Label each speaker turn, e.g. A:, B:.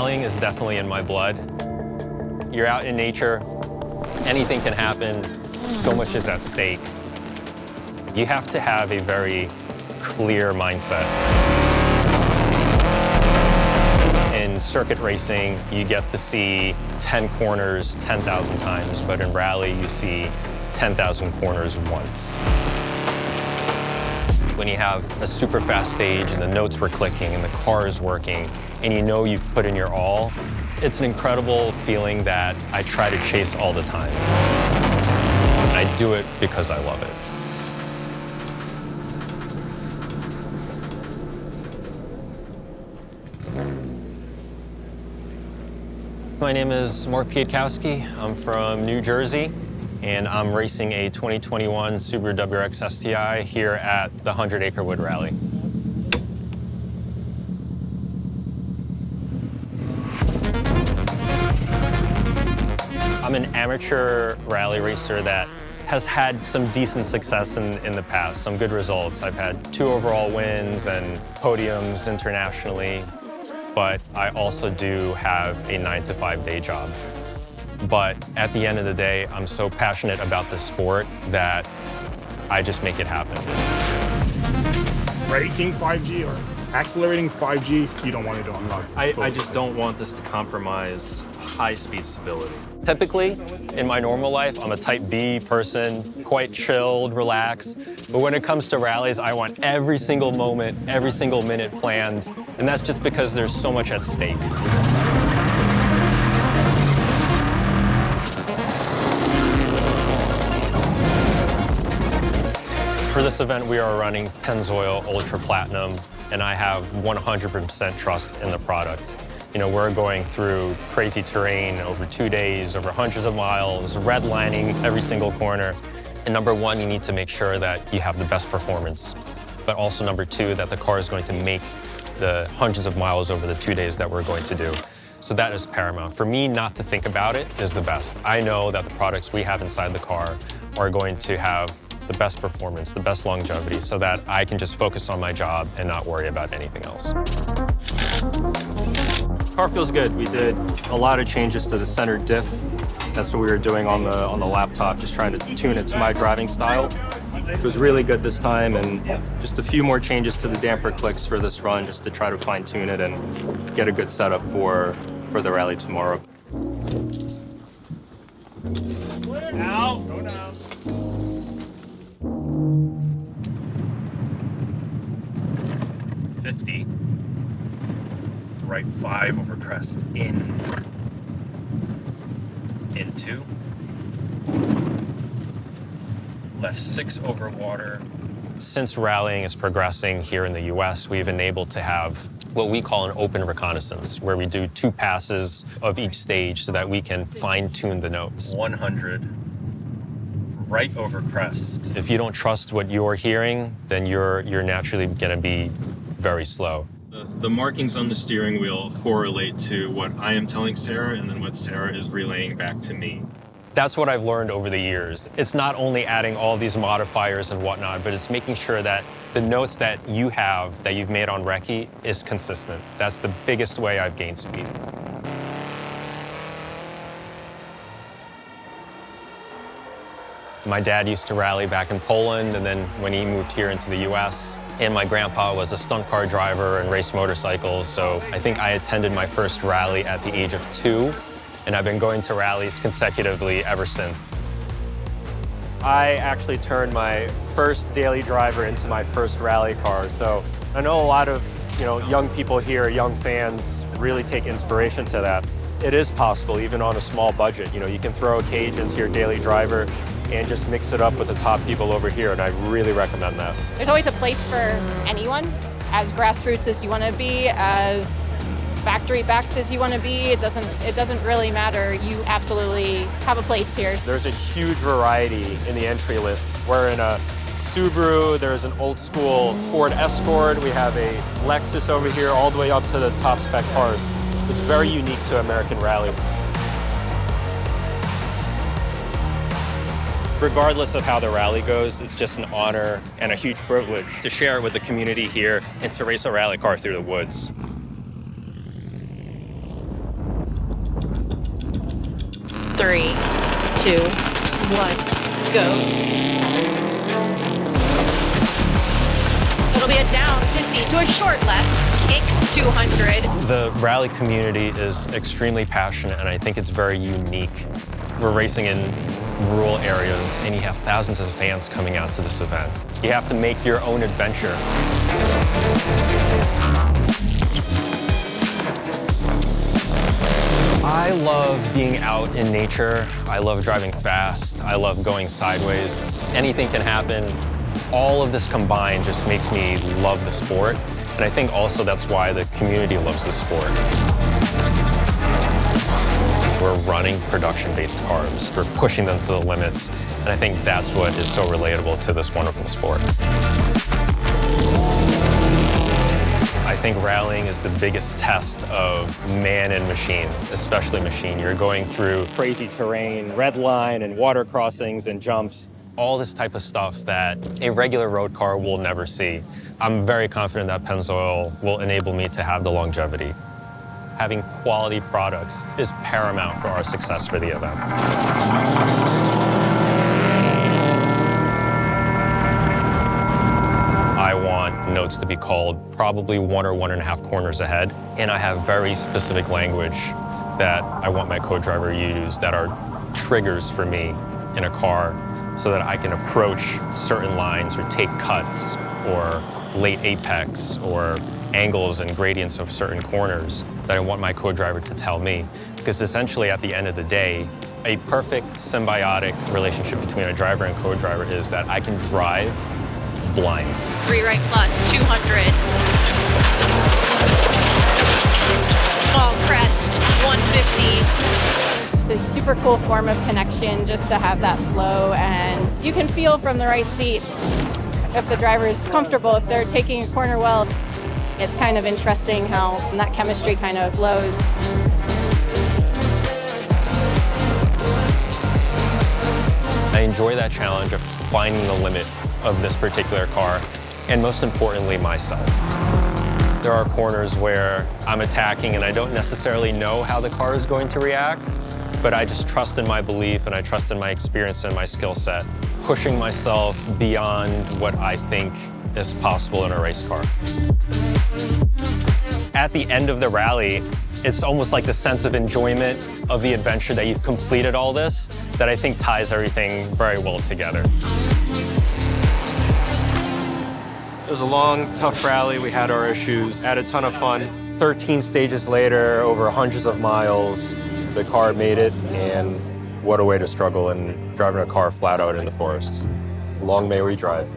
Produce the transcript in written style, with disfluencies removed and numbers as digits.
A: Rallying is definitely in my blood. You're out in nature, anything can happen, so much is at stake. You have to have a very clear mindset. In circuit racing, you get to see 10 corners 10,000 times, but in rally, you see 10,000 corners once. When you have a super fast stage and the notes were clicking and the car is working and you know you've put in your all, it's an incredible feeling that I try to chase all the time. And I do it because I love it. My name is Mark Piatkowski. I'm from New Jersey, and I'm racing a 2021 Subaru WRX STI here at the 100 Acre Wood Rally. I'm an amateur rally racer that has had some decent success in the past, some good results. I've had 2 overall wins and podiums internationally, but I also do have a 9-to-5 day job. But at the end of the day, I'm so passionate about the sport that I just make it happen.
B: Braking 5G or accelerating 5G, you don't want to do on road.
C: I just don't want this to compromise high-speed stability.
A: Typically, in my normal life, I'm a type B person, quite chilled, relaxed. But when it comes to rallies, I want every single moment, every single minute planned. And that's just because there's so much at stake. For this event, we are running Pennzoil Ultra Platinum, and I have 100% trust in the product. You know, we're going through crazy terrain over 2 days, over hundreds of miles, redlining every single corner. And number one, you need to make sure that you have the best performance. But also number two, that the car is going to make the hundreds of miles over the 2 days that we're going to do. So that is paramount. For me, not to think about it is the best. I know that the products we have inside the car are going to have the best performance, the best longevity, so that I can just focus on my job and not worry about anything else.
C: Car feels good. We did a lot of changes to the center diff. That's what we were doing on the laptop, just trying to tune it to my driving style. It was really good this time, and just a few more changes to the damper clicks for this run, just to try to fine tune it and get a good setup for the rally tomorrow.
B: Now, go down.
C: Right 5 over crest, into, left 6 over water.
A: Since rallying is progressing here in the US, we've enabled to have what we call an open reconnaissance, where we do 2 passes of each stage so that we can fine-tune the notes.
C: 100, right over crest.
A: If you don't trust what you're hearing, then you're naturally gonna be very slow.
C: The markings on the steering wheel correlate to what I am telling Sarah and then what Sarah is relaying back to me.
A: That's what I've learned over the years. It's not only adding all these modifiers and whatnot, but it's making sure that the notes that you have, that you've made on recce, is consistent. That's the biggest way I've gained speed. My dad used to rally back in Poland, and then when he moved here into the US, and my grandpa was a stunt car driver and raced motorcycles, so I think I attended my first rally at the age of 2, and I've been going to rallies consecutively ever since. I actually turned my first daily driver into my first rally car, so I know a lot of young people here, young fans, really take inspiration to that. It is possible, even on a small budget. You can throw a cage into your daily driver and just mix it up with the top people over here, and I really recommend that.
D: There's always a place for anyone, as grassroots as you want to be, as factory-backed as you want to be. It doesn't really matter. You absolutely have a place here.
A: There's a huge variety in the entry list. We're in a Subaru, there's an old school Ford Escort, we have a Lexus over here, all the way up to the top spec cars. It's very unique to American Rally. Regardless of how the rally goes, it's just an honor and a huge privilege to share it with the community here and to race a rally car through the woods.
E: 3, 2, 1, go. It'll be a down 50 to a short left, kicks 200.
A: The rally community is extremely passionate, and I think it's very unique. We're racing in rural areas, and you have thousands of fans coming out to this event. You have to make your own adventure. I love being out in nature. I love driving fast. I love going sideways. Anything can happen. All of this combined just makes me love the sport. And I think also that's why the community loves the sport. We're running production-based cars. We're pushing them to the limits. And I think that's what is so relatable to this wonderful sport. I think rallying is the biggest test of man and machine, especially machine. You're going through crazy terrain, red line and water crossings and jumps, all this type of stuff that a regular road car will never see. I'm very confident that Pennzoil will enable me to have the longevity. Having quality products is paramount for our success for the event. I want notes to be called probably 1 or 1.5 corners ahead, and I have very specific language that I want my co-driver to use that are triggers for me in a car so that I can approach certain lines or take cuts or late apex or angles and gradients of certain corners that I want my co-driver to tell me. Because essentially at the end of the day, a perfect symbiotic relationship between a driver and co-driver is that I can drive blind.
E: 3 right plus, 200. Small crest, 150.
D: It's a super cool form of connection just to have that flow, and you can feel from the right seat if the driver is comfortable, if they're taking a corner well. It's kind of interesting how that chemistry kind of flows.
A: I enjoy that challenge of finding the limit of this particular car, and most importantly, myself. There are corners where I'm attacking and I don't necessarily know how the car is going to react, but I just trust in my belief and I trust in my experience and my skill set, pushing myself beyond what I think is possible in a race car. At the end of the rally, it's almost like the sense of enjoyment of the adventure that you've completed all this that I think ties everything very well together.
C: It was a long, tough rally. We had our issues, had a ton of fun. 13 stages later, over hundreds of miles, the car made it, and what a way to struggle and driving a car flat out in the forests. Long may we drive.